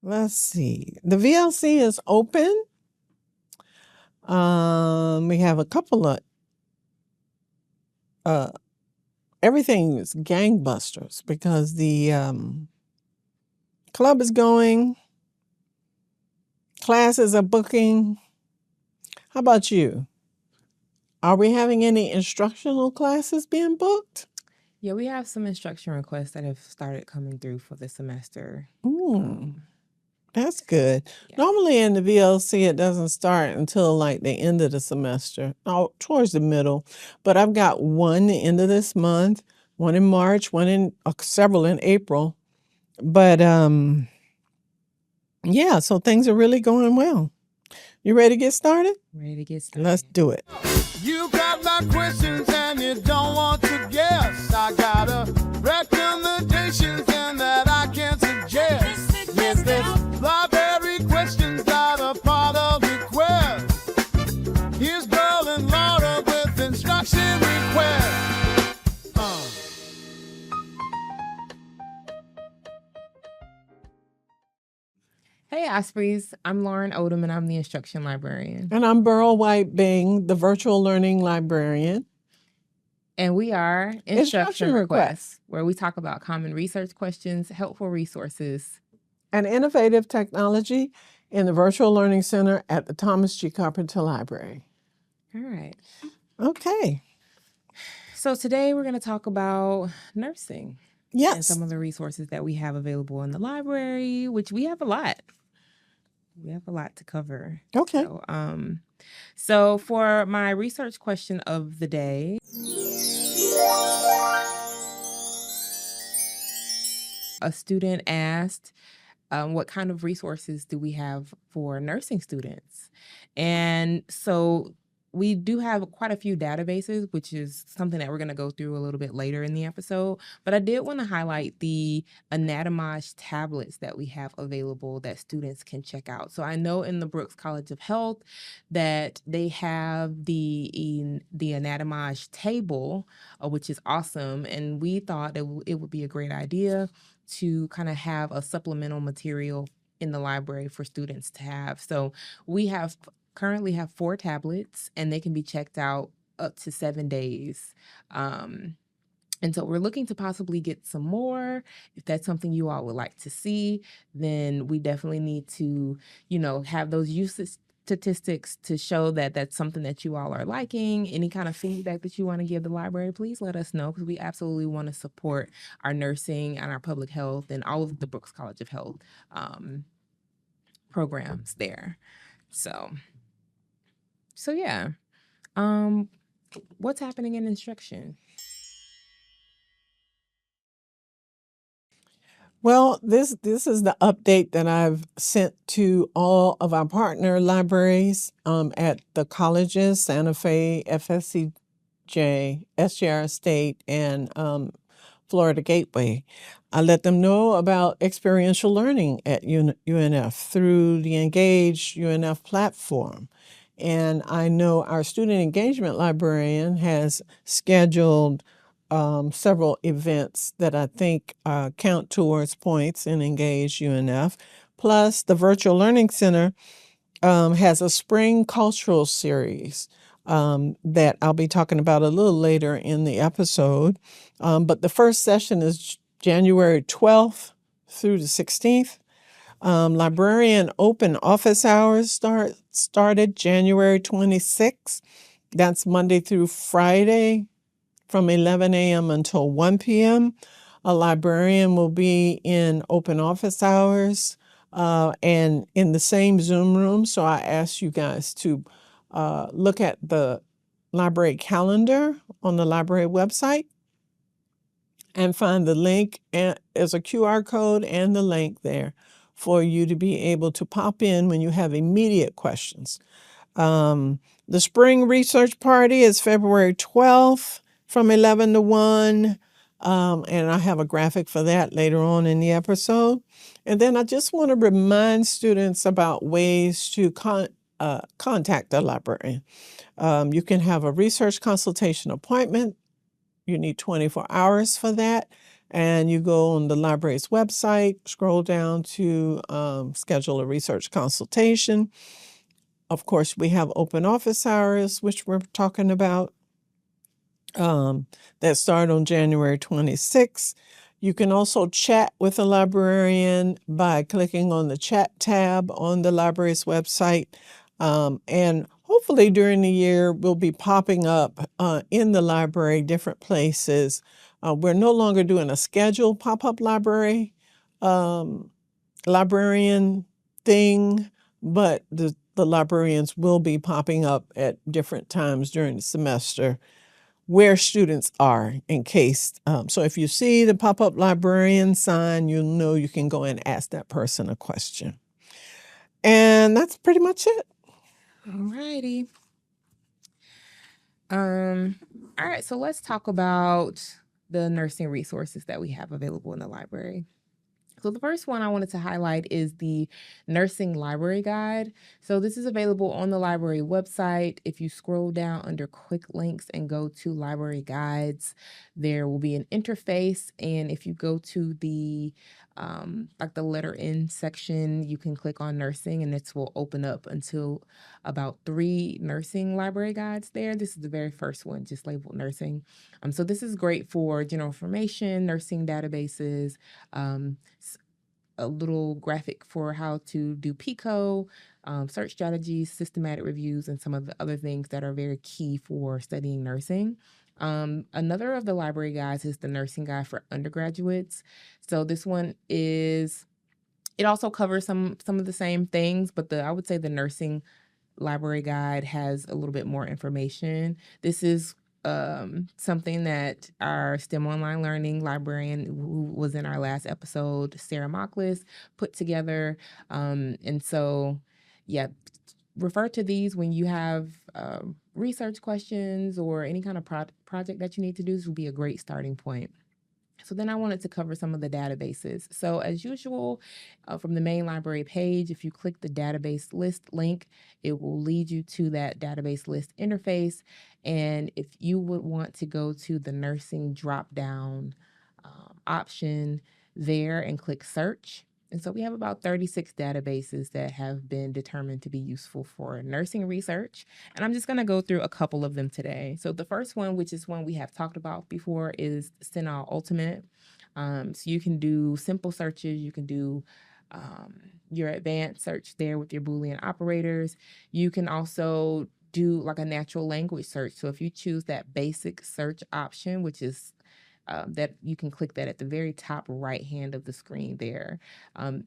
Let's see. The VLC is open. We have a couple of everything is gangbusters because the club is going, classes are booking. How about you? Are we having any instructional classes being booked? Yeah, we have some instruction requests that have started coming through for the semester. That's good. Yeah. Normally in the VLC, it doesn't start until like the end of the semester, towards the middle. But I've got one the end of this month, one in March, several in April. But yeah, so things are really going well. You ready to get started? Ready to get started. Let's do it. You got my questions and you don't want to guess. I got a recommendations and that I can suggest. Yes, this library questions that are part of request. Here's Girl and Laura with instruction request. Hey, Ospreys. I'm Lauren Odom, and I'm the instruction librarian. And I'm Burl White-Bing, the virtual learning librarian. And we are Instruction Requests, where we talk about common research questions, helpful resources, and innovative technology in the Virtual Learning Center at the Thomas G. Carpenter Library. All right. Okay. So today we're going to talk about nursing. Yes. And some of the resources that we have available in the library, which we have a lot. We have a lot to cover. Okay. So for my research question of the day, a student asked, what kind of resources do we have for nursing students? And so we do have quite a few databases, which is something that we're going to go through a little bit later in the episode. But I did want to highlight the Anatomage tablets that we have available that students can check out. So I know in the Brooks College of Health that they have the Anatomage table, which is awesome. And we thought that it would be a great idea to kind of have a supplemental material in the library for students to have. So we currently have 4 tablets, and they can be checked out up to 7 days. And so we're looking to possibly get some more. If that's something you all would like to see, then we definitely need to, have those usage statistics to show that that's something that you all are liking. Any kind of feedback that you want to give the library, please let us know, because we absolutely want to support our nursing and our public health and all of the Brooks College of Health programs there. So yeah, what's happening in instruction? Well, this is the update that I've sent to all of our partner libraries at the colleges, Santa Fe, FSCJ, SJR State, and Florida Gateway. I let them know about experiential learning at UNF through the Engage UNF platform. And I know our student engagement librarian has scheduled several events that I think count towards points in Engage UNF. Plus, the Virtual Learning Center has a spring cultural series that I'll be talking about a little later in the episode. But the first session is January 12th through the 16th. Librarian open office hours started January 26th. That's Monday through Friday from 11 a.m. until 1 p.m. A librarian will be in open office hours and in the same Zoom room. So I ask you guys to look at the library calendar on the library website and find the link. And there's a QR code and the link there for you to be able to pop in when you have immediate questions. The spring research party is February 12th from 11 to 1. And I have a graphic for that later on in the episode. And then I just want to remind students about ways to contact the librarian. You can have a research consultation appointment. You need 24 hours for that. And you go on the library's website, scroll down to schedule a research consultation. Of course, we have open office hours, which we're talking about, that start on January 26th. You can also chat with a librarian by clicking on the chat tab on the library's website. And hopefully during the year, we'll be popping up in the library, different places. We're no longer doing a scheduled pop-up librarian thing, but the librarians will be popping up at different times during the semester where students are in case. So if you see the pop-up librarian sign, you'll know you can go and ask that person a question. And that's pretty much it. All righty. All right, so let's talk about the nursing resources that we have available in the library. So the first one I wanted to highlight is the Nursing Library Guide. So this is available on the library website. If you scroll down under quick links and go to library guides, there will be an interface. And if you go to the like the letter N section, you can click on nursing and it will open up until about 3 nursing library guides there. This is the very first one, just labeled nursing. So this is great for general information, nursing databases, a little graphic for how to do PICO, search strategies, systematic reviews, and some of the other things that are very key for studying nursing. Another of the library guides is the Nursing Guide for Undergraduates. So this one it also covers some of the same things, but I would say the Nursing Library Guide has a little bit more information. This is something that our STEM Online Learning librarian, who was in our last episode, Sarah Mocklis, put together. And so, yeah, refer to these when you have research questions or any kind of project that you need to do. This will be a great starting point. So then I wanted to cover some of the databases. So as usual, from the main library page, if you click the database list link, it will lead you to that database list interface. And if you would want to go to the nursing drop-down option there and click search. And so we have about 36 databases that have been determined to be useful for nursing research. And I'm just going to go through a couple of them today. So the first one, which is one we have talked about before, is CINAHL Ultimate. So you can do simple searches. You can do your advanced search there with your Boolean operators. You can also do like a natural language search. So if you choose that basic search option, which is that you can click that at the very top right hand of the screen there. Our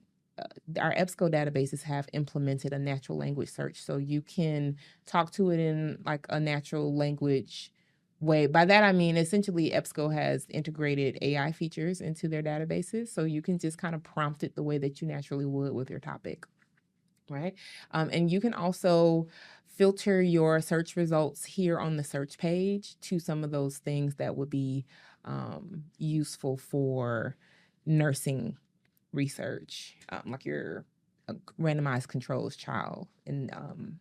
EBSCO databases have implemented a natural language search, so you can talk to it in like a natural language way. By that, I mean, essentially, EBSCO has integrated AI features into their databases, so you can just kind of prompt it the way that you naturally would with your topic, right? And you can also filter your search results here on the search page to some of those things that would be useful for nursing research, like your randomized controls trial and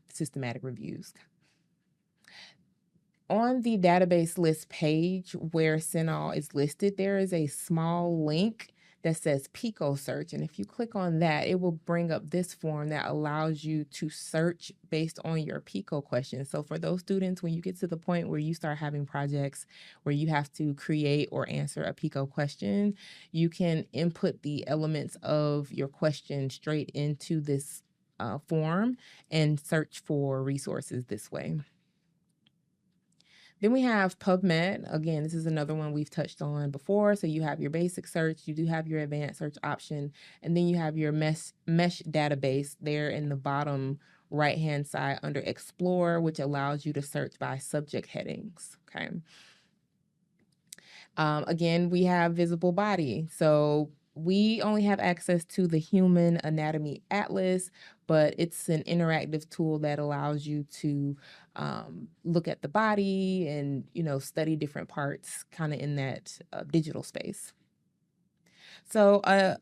systematic reviews. On the database list page where CINAHL is listed, there is a small link that says PICO search. And if you click on that, it will bring up this form that allows you to search based on your PICO questions. So for those students, when you get to the point where you start having projects where you have to create or answer a PICO question, you can input the elements of your question straight into this form and search for resources this way. Then we have PubMed. Again, this is another one we've touched on before. So you have your basic search, you do have your advanced search option, and then you have your mesh database there in the bottom right-hand side under Explore, which allows you to search by subject headings, okay? Again, we have visible body. So we only have access to the Human Anatomy Atlas, but it's an interactive tool that allows you to look at the body and, study different parts kind of in that digital space. So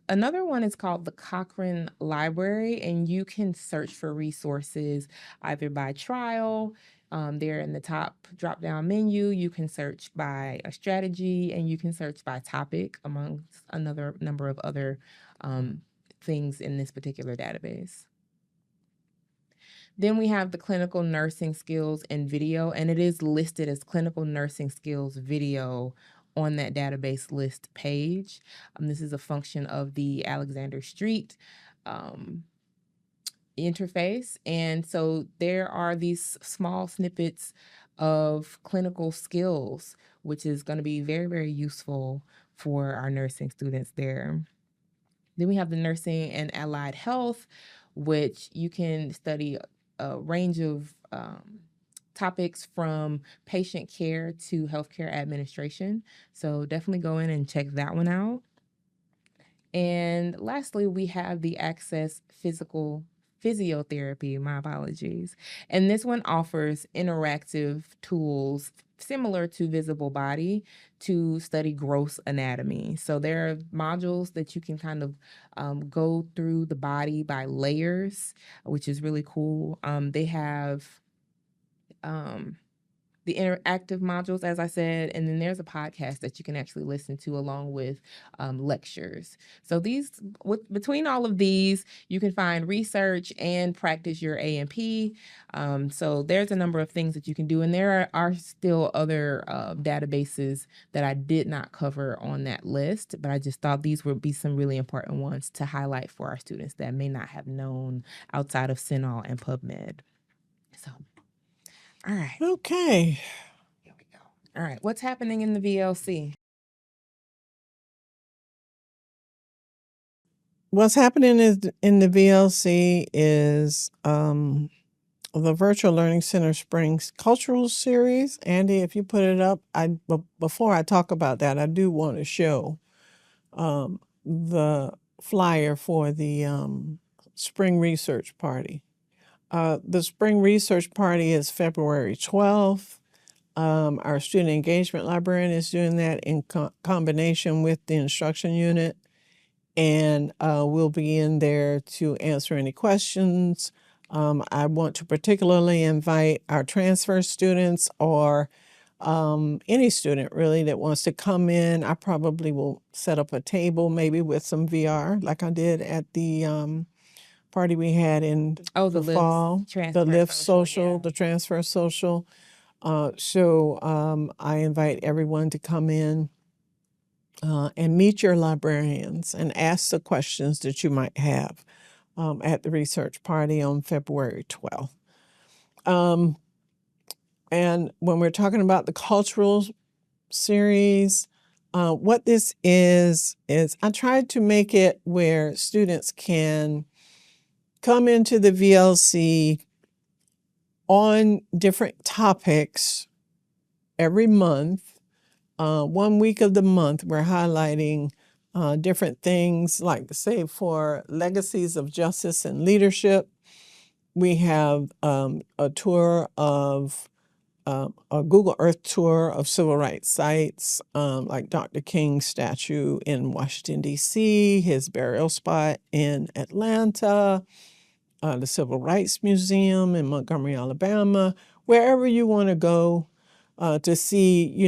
another one is called the Cochrane Library, and you can search for resources either by trial. There in the top drop-down menu, you can search by a strategy and you can search by topic amongst another number of other things in this particular database. Then we have the clinical nursing skills and video, and it is listed as clinical nursing skills video on that database list page. This is a function of the Alexander Street interface. And so there are these small snippets of clinical skills, which is going to be very, very useful for our nursing students there. Then we have the nursing and allied health, which you can study a range of topics from patient care to healthcare administration. So definitely go in and check that one out. And lastly, we have the AccessPhysiotherapy, my apologies. And this one offers interactive tools similar to Visible Body to study gross anatomy. So there are modules that you can kind of go through the body by layers, which is really cool. They have the interactive modules, as I said, and then there's a podcast that you can actually listen to along with lectures. So between all of these, you can find research and practice your A&P. So there's a number of things that you can do, and there are still other databases that I did not cover on that list, but I just thought these would be some really important ones to highlight for our students that may not have known outside of CINAHL and PubMed. So. All right. Okay. Here we go. All right. What's happening in the VLC? What's happening in the VLC is the Virtual Learning Center Springs Cultural Series. Andy, if you put it up, before I talk about that, I do want to show the flyer for the Spring Research Party. The Spring Research Party is February 12th. Our student engagement librarian is doing that in combination with the instruction unit. And we'll be in there to answer any questions. I want to particularly invite our transfer students or any student really that wants to come in. I probably will set up a table maybe with some VR like I did at the party we had in the fall, the Lift Social, yeah. The Transfer Social. So I invite everyone to come in and meet your librarians and ask the questions that you might have at the research party on February 12th. And when we're talking about the cultural series, what this is I tried to make it where students can come into the VLC on different topics every month. 1 week of the month, we're highlighting different things like, say, for Legacies of Justice and Leadership, we have a tour of a Google Earth tour of civil rights sites, like Dr. King's statue in Washington, D.C., his burial spot in Atlanta, the Civil Rights Museum in Montgomery, Alabama, wherever you want to go to see,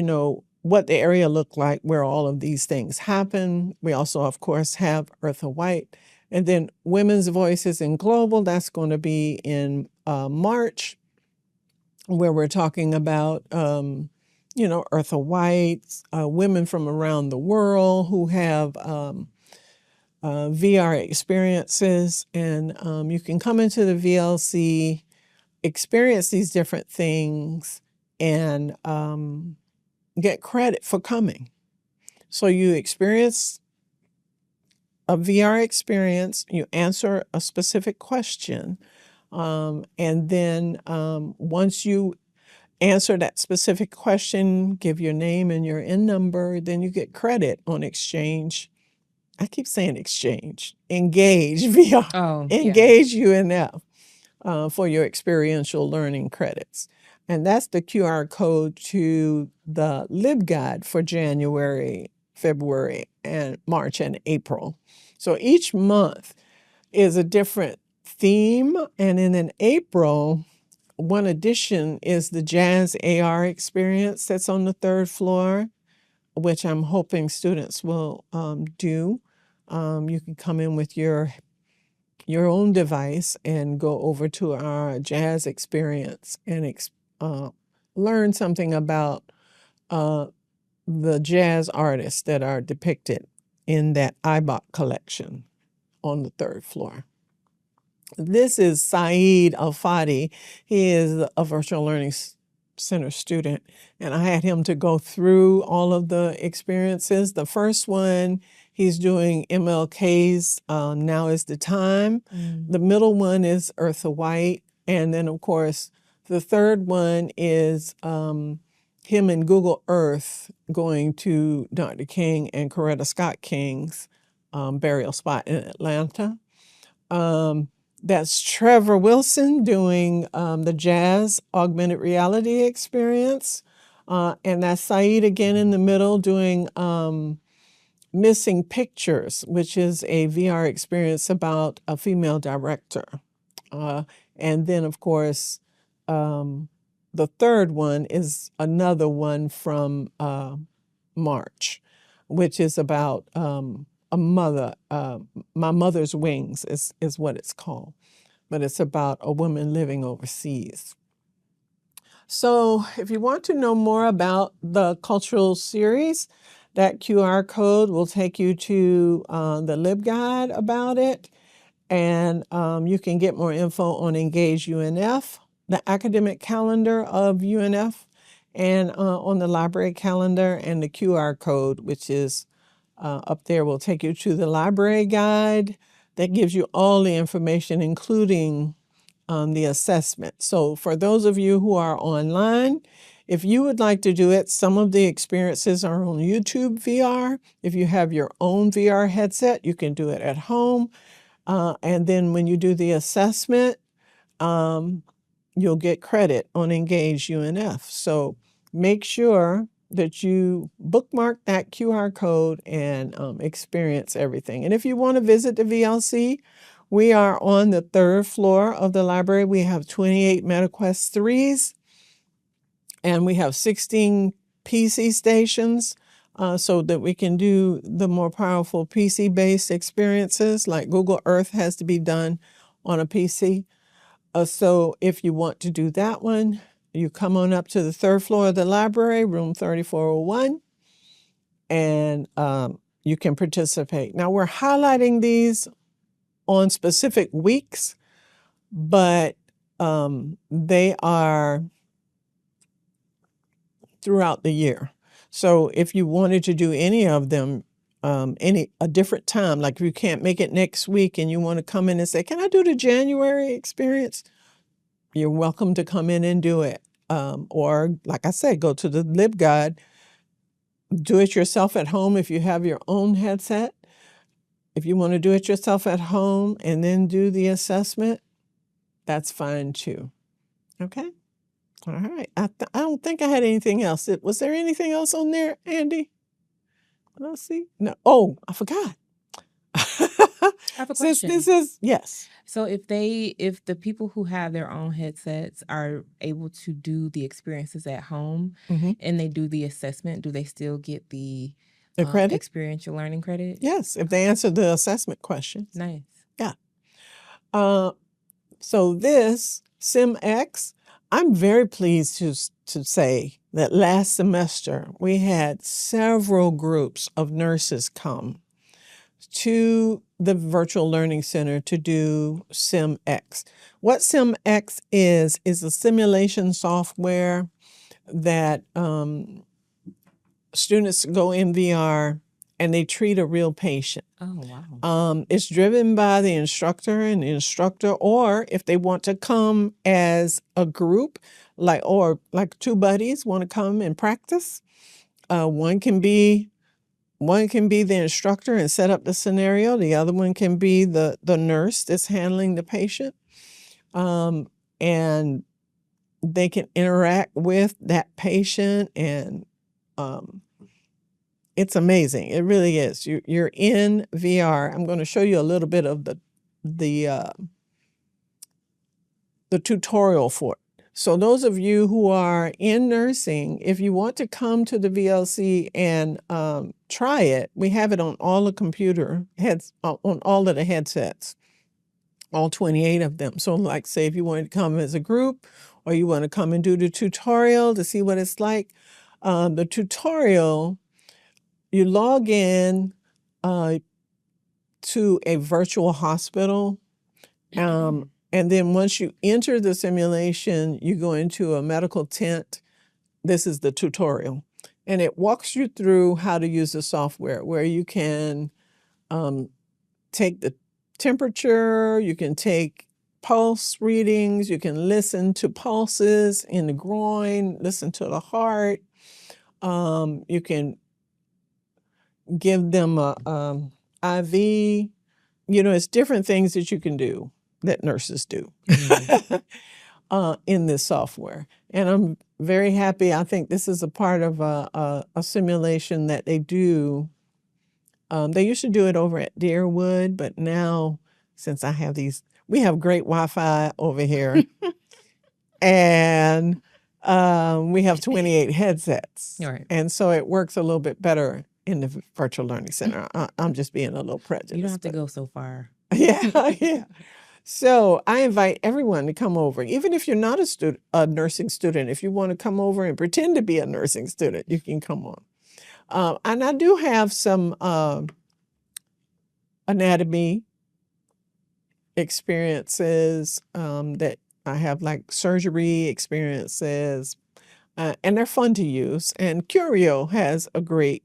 what the area looked like, where all of these things happen. We also, of course, have Eartha White. And then Women's Voices in Global, that's going to be in March, where we're talking about, Eartha White, women from around the world who have VR experiences. And you can come into the VLC, experience these different things, and get credit for coming. So you experience a VR experience, you answer a specific question, and then once you answer that specific question, give your name and your IN number, then you get credit on Exchange. I keep saying Exchange. Engage VR. Oh, Engage UNF for your experiential learning credits. And that's the QR code to the LibGuide for January, February, and March and April. So each month is a different theme. And in April, one addition is the Jazz AR experience that's on the 3rd floor, which I'm hoping students will do. You can come in with your own device and go over to our Jazz experience and learn something about the jazz artists that are depicted in that IBOC collection on the 3rd floor. This is Saeed Al-Fadi. He is a virtual learning center student, and I had him to go through all of the experiences. The first one, he's doing MLK's Now is the Time. The middle one is Eartha White, and then of course the third one is him and Google Earth going to Dr. King and Coretta Scott King's burial spot in Atlanta. That's Trevor Wilson doing the Jazz Augmented Reality experience. And that's Saeed again in the middle doing Missing Pictures, which is a VR experience about a female director. And then, of course, the third one is another one from March, which is about a mother. My Mother's Wings is what it's called, but it's about a woman living overseas. So if you want to know more about the cultural series, that QR code will take you to the LibGuide about it, and you can get more info on Engage UNF, the academic calendar of UNF, and on the library calendar, and the QR code, which is up there, will take you to the library guide that gives you all the information, including the assessment. So for those of you who are online, if you would like to do it, some of the experiences are on YouTube VR. If you have your own VR headset, you can do it at home. And then when you do the assessment, you'll get credit on Engage UNF. So make sure that you bookmark that QR code and experience everything. And if you want to visit the VLC, we are on the 3rd floor of the library. We have 28 MetaQuest 3s, and we have 16 PC stations so that we can do the more powerful PC-based experiences, like Google Earth has to be done on a PC. So if you want to do that one, you come on up to the 3rd floor of the library, room 3401, and you can participate. Now, we're highlighting these on specific weeks, but they are throughout the year. So if you wanted to do any of them a different time, like if you can't make it next week and you want to come in and say, can I do the January experience? You're welcome to come in and do it. Or like I said, go to the LibGuide, do it yourself at home if you have your own headset. If you want to do it yourself at home and then do the assessment, that's fine too. Okay? All right. I don't think I had anything else. Was there anything else on there, Andy? Let's see. No. Oh, I forgot. I have a question. Since this is, yes. So if the people who have their own headsets are able to do the experiences at home and they do the assessment, do they still get the credit? Experiential learning credit? Yes, if they answer the assessment questions. Nice. Yeah. So this SimX, I'm very pleased to say that last semester we had several groups of nurses come to the Virtual Learning Center to do SimX. What SimX is a simulation software that students go in VR and they treat a real patient. Oh, wow. It's driven by the instructor and the instructor, or if they want to come as a group, like two buddies want to come and practice, one can be the instructor and set up the scenario. The other one can be the nurse that's handling the patient. And they can interact with that patient, and it's amazing. It really is. You're in VR. I'm going to show you a little bit of the tutorial for it. So those of you who are in nursing, if you want to come to the VLC and try it, we have it on all the on all of the headsets, all 28 of them. So like say if you wanted to come as a group or you want to come and do the tutorial to see what it's like, the tutorial, you log in to a virtual hospital. And then once you enter the simulation, you go into a medical tent. This is the tutorial. And it walks you through how to use the software where you can take the temperature, you can take pulse readings, you can listen to pulses in the groin, listen to the heart. You can give them a IV. You know, it's different things that you can do that nurses do in this software. And I'm very happy. I think this is a part of a simulation that they do. They used to do it over at Deerwood, but now since I have we have great Wi-Fi over here. And we have 28 headsets. All right. And so it works a little bit better in the virtual learning center. I'm just being a little prejudiced. You don't have to go so far. Yeah. So I invite everyone to come over, even if you're not a nursing student. If you want to come over and pretend to be a nursing student, you can come on. And I do have some anatomy experiences that I have, like surgery experiences, and they're fun to use. And Curio has a great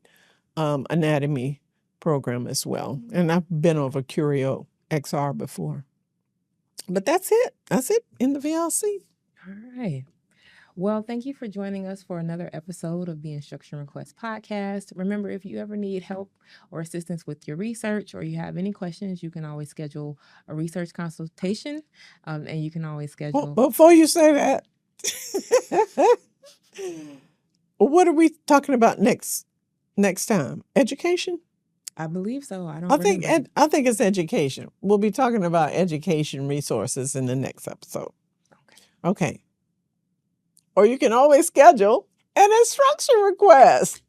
anatomy program as well. And I've been over Curio XR before. But that's it. That's it in the VLC. All right. Well, thank you for joining us for another episode of the Instruction Request Podcast. Remember, if you ever need help or assistance with your research or you have any questions, you can always schedule a research consultation, and you can always schedule... Before you say that, what are we talking about next time? Education? I believe so. I think it's education. We'll be talking about education resources in the next episode. Okay. Or you can always schedule an instruction request.